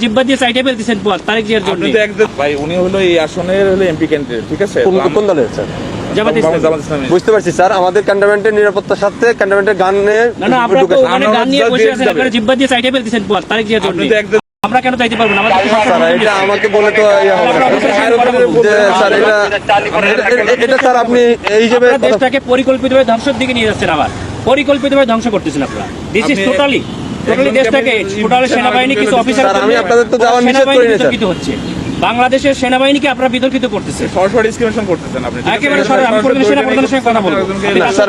জিব্বা দিয়ে সাইডে ফেলতেছেন পথ তারেক জিয়ার জন্য। আপনি তো একদম ভাই, উনি হলো এই আসনের হলো এমপি ক্যান্ডিডেট, ঠিক আছে? কোন দলের স্যার? জামাত ইসলামী। বুঝতে পারছি স্যার, আমাদের ক্যান্টনমেন্টের নিরাপত্তার সাথে ক্যান্টনমেন্টের গানে না আপনারা তো ওখানে গান নিয়ে বসে আছেন, আপনারা জিব্বা দিয়ে সাইডে ফেলতেছেন পথ তারেক জিয়ার জন্য। আপনি তো একদম আমরা কেন চাইতে পারবো না? আমাদের স্যার এটা আমাকে বলে তো ইয়ে হবে না। যে স্যার এটা স্যার আপনি এই হিসেবে দেশটাকে পরিকল্পিতভাবে ধ্বংসের দিকে নিয়ে যাচ্ছেন, আবার পরিকল্পিতভাবে ধ্বংস করতেছেন আপনারা। দিস ইজ টোটালি দেশটাকে টোটালি সেনাবাহিনী কিছু অফিসার আমি আপনাদের তো যাওয়ার নিষেধ করি না স্যার। হচ্ছে বাংলাদেশের সেনাবাহিনীকে আপনারা বিতর্কিত করতেছেন, সরাসরি ডিসক্রিমিনেশন করতেছেন আপনি। একেবারে সরাসরি। আমি প্রধান সেনাপ্রধানের সঙ্গে কথা বলবো। স্যার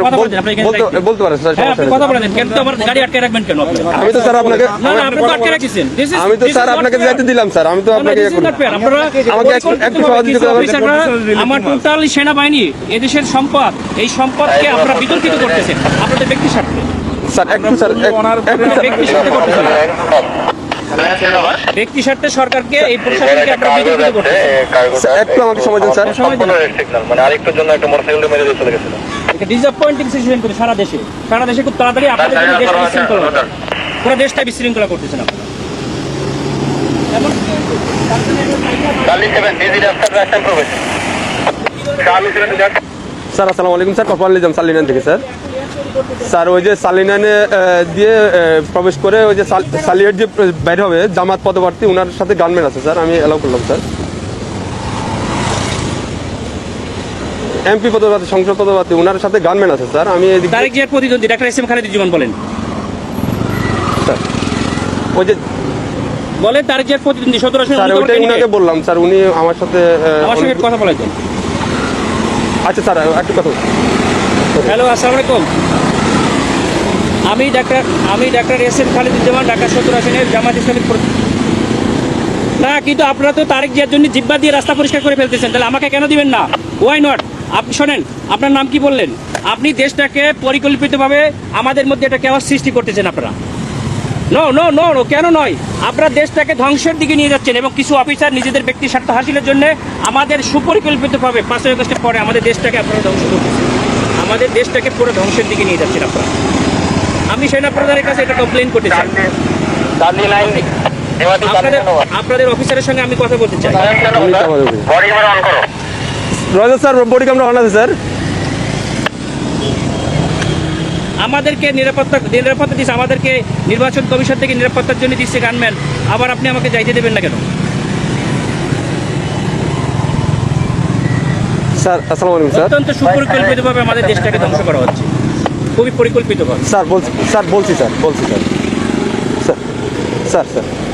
বলতে পারেন স্যার, হ্যাঁ আপনি কথা বলেন, কেন তো আমার গাড়ি আটকে রাখবেন কেন আপনি? আমি তো স্যার আপনাকে না আপনি তো আটকে রাখছেন। আমি তো স্যার আপনাকে যাইতে দিলাম স্যার, আমি তো আপনাকে আপনারা আমাকে একটু সহযোগিতা করবেন। আমার টোটাল সেনাবাহিনী এদেশের সম্পদ, এই সম্পদকে আপনারা বিতর্কিত করতেছেন আপনাদের ব্যক্তি স্বার্থে। স্যার একটু স্যার ব্যক্তি স্বার্থে করতেছেন, ব্যক্তি স্বার্থে সরকারকে এই প্রশাসনকে আপনারা বিতর্কিত করতেছেন। একটু আমাকে সময় দিন স্যার। মানে আরেকটুর জন্য একটা মোটরসাইকেল মেরে দিয়ে চলে গেছিল। এটা ডিসঅ্যাপয়েন্টিং সিচুয়েশন করে সারা দেশে খুব তাড়াতাড়ি আপনাদের জন্য দেশ বিশৃঙ্খলা হবে। পুরো দেশটা বিশৃঙ্খলা করতেছেন আপনারা। স্যার আসসালামু আলাইকুম স্যার, কপাল নিজাম সালিনান থেকে স্যার। স্যার ওই যে সালিনানে দিয়ে প্রবেশ করে ওই যে সালিয়ার যে বাইরে হবে জামাত পদপ্রার্থী, ওনার সাথে গানম্যান আছে স্যার, আমি অ্যালাউ করলাম স্যার। এমপি পদপ্রার্থী, সংসদ পদপ্রার্থী, ওনার সাথে গানম্যান আছে স্যার। আমি তারেক জিয়ার প্রতিদ্বন্দ্বী ডাক্তার এস এম খালেদুজ্জামান বলেন স্যার ওই যে বলেন তারেক জিয়ার প্রতিদ্বন্দ্বী 17 আসনে স্যার ওইটাই উনাকে বললাম স্যার, উনি আমার সাথে কথা বলেছেন। আচ্ছা স্যার একটু কথা। হ্যালো আসসালামু আলাইকুম, আমি doctor S M Khaleduzzaman, Dhaka 17 আসনের জামাত ইসলামী। না কিন্তু আপনারা তো তারেক জিয়ার জন্য জিব্বা দিয়ে রাস্তা পরিষ্কার করে ফেলতেছেন, তাহলে আমাকে কেন দিবেন না? Why not? আপনি শোনেন, আপনার নাম কি বললেন? আপনি দেশটাকে পরিকল্পিতভাবে আমাদের মধ্যে একটা কেওয়াস সৃষ্টি করতেছেন আপনারা। নো নো নো নো, কেন নয়? আপনারা দেশটাকে ধ্বংসের দিকে নিয়ে যাচ্ছেন এবং কিছু অফিসার নিজেদের ব্যক্তি স্বার্থ হাসিলের জন্য আমাদের সুপরিকল্পিতভাবে 5 আগস্টের পরে আমাদের দেশটাকে আপনারা ধ্বংস করতেছেন, আমাদের দেশটাকে পুরো ধ্বংসের দিকে নিয়ে যাচ্ছেন আপনারা। আমি সেনাপ্রধানের কাছে এটা কমপ্লেন করতে চাই। আপনাদের অফিসারের সঙ্গে আমি কথা বলতে চাই। রয়েছে স্যার, বডি ক্যামেরা অন আছে স্যার। আমাদেরকে নিরাপত্তা দিচ্ছে, আমাদেরকে নির্বাচন কমিশন থেকে নিরাপত্তার জন্য দিচ্ছে গানম্যান, আবার আপনি আমাকে যাইতে দেবেন না কেন? স্যার আসসালামু আলাইকুম স্যার। অত্যন্ত সুপরিকল্পিতভাবে আমাদের দেশটাকে ধ্বংস করা হচ্ছে, খুবই পরিকল্পিতভাবে। স্যার বলছি স্যার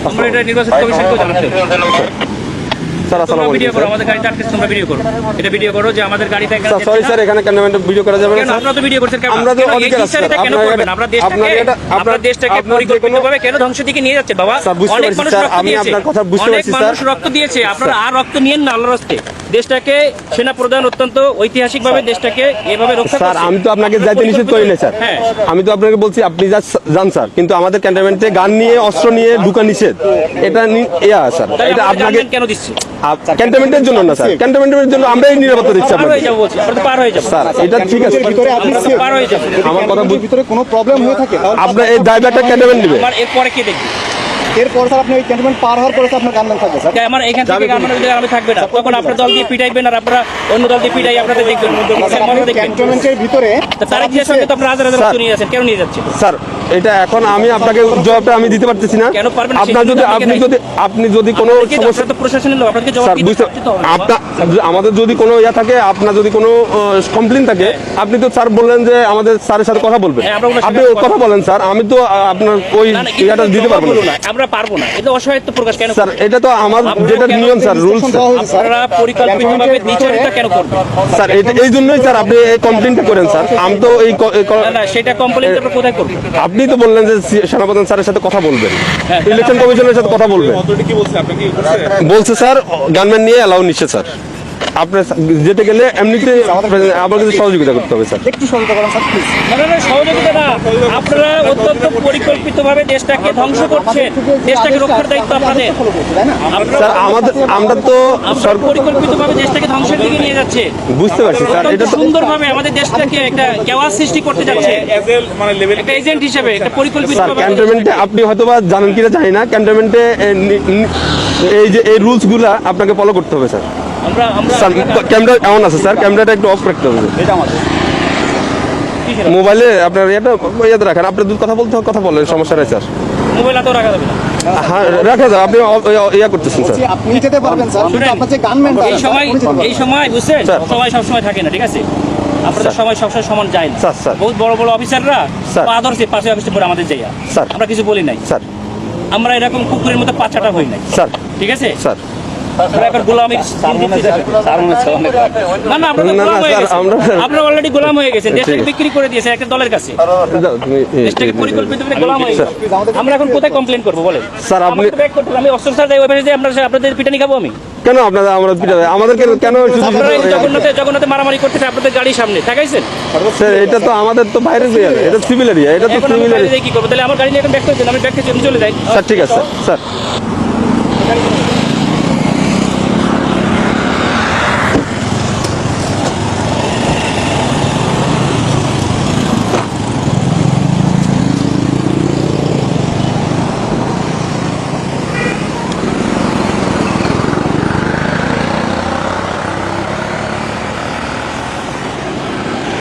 আমরা এটা নির্বাচন কমিশনকেও জানাতে হবে। স্যার আসসালামু আলাইকুম ভিডিও করো, আমাদের গাড়িতে আটকে তোমরা ভিডিও করো, এটা ভিডিও করো যে আমাদের গাড়িতে স্যার। সরি স্যার, এখানে ক্যামেরাম্যান ভিডিও করা যাবে না স্যার। আপনারা তো ভিডিও করছেন কেন? আমরা তো অধিকার আছে স্যার। কেন করবেন? আপনারা দেশটাকে পরিকল্পিতভাবে কেন ধ্বংসের দিকে নিয়ে যাচ্ছে বাবা? অনেক মানুষ রক্ত দিয়েছে, অনেক মানুষ রক্ত দিয়েছে, আপনারা আর রক্ত নিয়েন না আল্লাহর রাস্তে। দেশটাকে সেনাপ্রধান অত্যন্ত ঐতিহাসিকভাবে দেশটাকে এভাবে রক্ষা করছে। স্যার আমি তো আপনাকে যাইতে নিষেধ করি না স্যার, আমি তো আপনাকে বলছি আপনি যান স্যার, কিন্তু আমাদের ক্যান্টনমেন্টে গান নিয়ে অস্ত্র নিয়ে ঢুকা নিষেধ। এটা স্যার, এটা আপনাকে কেন দিচ্ছে? ক্যান্টনমেন্টের জন্য না স্যার, ক্যান্টনমেন্টের জন্য আমরাই নিরাপত্তা দিচ্ছি পার হয়ে আপনাকে। যাবো বলছি, আমরা তো পার হয়ে যাবো স্যার এটা ঠিক আছে, ভিতরে আপনি পার হয়ে যাবো। আমার কথা ভিতরে কোনো প্রবলেম হয়ে থাকে আপনার এই ড্রাইভারটা ক্যান্টনমেন্ট নেবে। আমার এরপরে কে দেখবে? এরপর স্যার আপনি ওই ক্যান্টনমেন্ট পার হওয়ার পরে আপনার গানম্যান থাকবে স্যার। আমার এখান থেকে আমি থাকবে না, তখন আপনার দল দিয়ে পিটাইবেন আর আপনারা অন্য দল দিয়ে পিটাই আপনাদের দেখবেন। ক্যান্টনমেন্টের ভিতরে তারেক জিয়ার সঙ্গে তো আপনারা হাজার হাজার রক্ত নিয়ে যাচ্ছেন, কেন নিয়ে যাচ্ছেন? স্যার এটা এখন আমি আপনাকে জবাবটা আমি দিতে পারতেছি না। কেন পারবেন না? আপনি যদি কোনো সমস্যা, তো প্রশাসনের লোক, আপনাকে জবাব স্যার দিতে বুঝতে হবে। আমাদের যদি কোনো ইয়া থাকে, আপনার যদি কোনো কমপ্লেন থাকে, আপনি তো স্যার বললেন যে আমাদের স্যারের সাথে কথা বলবেন, আপনি কথা বলেন স্যার। আমি তো আপনার ওই ইয়াটা দিতে পারবো না, আমরা পারবো না। এটা অসহায়ত্ব প্রকাশ কেন স্যার? এটা তো আমার যেটা নিয়ম স্যার, রুলস। আপনারা পরিকল্পিতভাবে দ্বিচারিতা কেন করবেন স্যার? এই জন্যই স্যার আপনি এই কমপ্লেনটা করেন স্যার। আমি তো এই না সেটা কমপ্লেন আপনারা কোথায় করবেন? আপনি তো বললেন যে সেনাপ্রধান স্যারের সাথে কথা বলবেন, ইলেকশন কমিশনের সাথে কথা বলবেন। অথরিটি কি বলছে আপনাকে? বলছে স্যার গানম্যান নিয়ে অ্যালাউ নিচ্ছে স্যার। আপনি যেতে গেলে এমনিতে আমার কাছে সহযোগিতা করতে হবে স্যার। একটু সহযোগিতা করেন স্যার প্লিজ। না, সহযোগিতা না, আপনারা অত্যন্ত পরিকল্পিতভাবে দেশটাকে ধ্বংস করছেন, দেশটাকে রক্ষার দায়িত্ব আপনাদের। তাই না? স্যার আমরা তো আপনারা পরিকল্পিতভাবে দেশটাকে ধ্বংসের দিকে নিয়ে যাচ্ছে, বুঝতে পারছি স্যার, এটা তো সুন্দরভাবে আমাদের দেশটাকে একটা কেওয়াস সৃষ্টি করতে যাচ্ছে, মানে লেভেল একটা এজেন্ট হিসেবে একটা পরিকল্পিত স্যার ক্যান্টনমেন্টে আপনি হয়তোবা জানেন কিনা জানি না, ক্যান্টনমেন্টে এই যে এই রুলস গুলা আপনাকে ফলো করতে হবে স্যার। আমরা স্যার ক্যামেরা এমন আছে স্যার, ক্যামেরাটা একটু অফ রাখতে হবে। এটা আমাদের মোবাইলে আপনার ইয়াতে রাখেন, আপনি কথা বলেন, সমস্যা নেই স্যার। মোবাইল হাতেও রাখা যাবে না। হ্যাঁ রাখা যাবে, আপনি ইয়া করতেছেন স্যার। বলছি, আপনি যেতে পারবেন স্যার, কিন্তু আপনার যে গানম্যান এই সময় বুঝছেন, স্যার। সময় সবসময় থাকে না, ঠিক আছে? আপনাদের সময় সবসময় সমান যায় না। Sir, sir. বহুত বড় বড় অফিসাররা স্যার। আদর্শে পাশে অফিসে পরে আমাদের যাইয়া, স্যার। আমরা কিছু বলি নাই, স্যার আমরা এরকম কুকুরের মতো পাচাটা হই নাই, স্যার ঠিক আছে? স্যার আমরা এবার গোলামির না আপনারা না, গোলাম হয়ে স্যার, গেছেন। আমরা- আপনারা অলরেডি গোলাম হয়ে গেছেন, দেশটাকে ঠিক আছে। বিক্রি করে দিয়েছে একটা দলের কাছে, যাও, দেশটাকে পরিকল্পিতভাবে গোলাম হয়ে স্যার। গেছে। আমরা এখন কোথায় কমপ্লেন করবো বলেন? স্যার, আপনি- আমাকে তো back করতে হবে। আমি অস্ত্র স্যার যাই ওইভাবে যে আপনাদের পিটানি খাবো আমি? কেন আমরা পিটাবে আমাদেরকে কেন শুধু আপনারা এই জগন্নাথে মারামারি করতেছে আপনাদের গাড়ির সামনে ঠেকাইছেন। স্যার এটা তো আমাদের তো বাইরের এরিয়া, এটা সিভিল এরিয়া, এটা তো এখন আমি সিভিল বাইরে এরিয়া। যেয়ে কি করবো? তাহলে আমার গাড়ি নিয়ে এখন ব্যাক করেছেন, আমি ব্যাক করে চলে যাই। স্যার ঠিক আছে স্যার।